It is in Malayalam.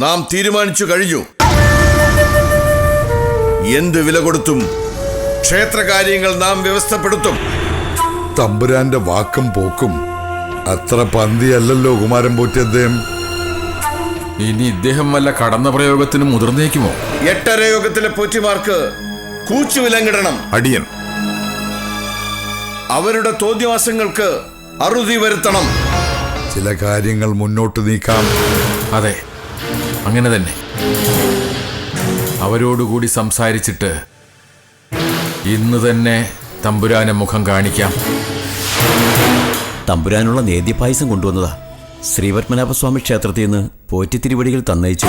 നാം തീരുമാനിച്ചു കഴിഞ്ഞു. എന്ത് വില കൊടുത്തും ക്ഷേത്രകാര്യങ്ങൾ നാം വ്യവസ്ഥപ്പെടുത്തും. തമ്പുരാന്റെ വാക്കും പോക്കും അത്ര പന്തിയല്ലല്ലോ കുമാരൻ പോറ്റി അദ്ദേഹം. ഇനി ഇദ്ദേഹം വല്ല കടന്ന പ്രയോഗത്തിന് മുതിർന്നേക്കുമോ? 8 യോഗത്തിലെ പോറ്റിമാർക്ക് കൂച്ചുവിലങ്ങിടണം. അടിയൻ. അവരുടെ തോന്നിവാസങ്ങൾക്ക് അറുതി വരുത്തണം. ചില കാര്യങ്ങൾ മുന്നോട്ട് നീക്കാം. അതെ, അങ്ങനെ തന്നെ. അവരോടുകൂടി സംസാരിച്ചിട്ട് ഇന്ന് തന്നെ തമ്പുരാനെ മുഖം കാണിക്കാം. തമ്പുരാനുള്ള നേദ്യപായസം കൊണ്ടുവന്നതാ. ശ്രീപത്മനാഭസ്വാമി ക്ഷേത്രത്തിൽ നിന്ന് പോറ്റി തിരുവടികൾ തന്നയിച്ചു.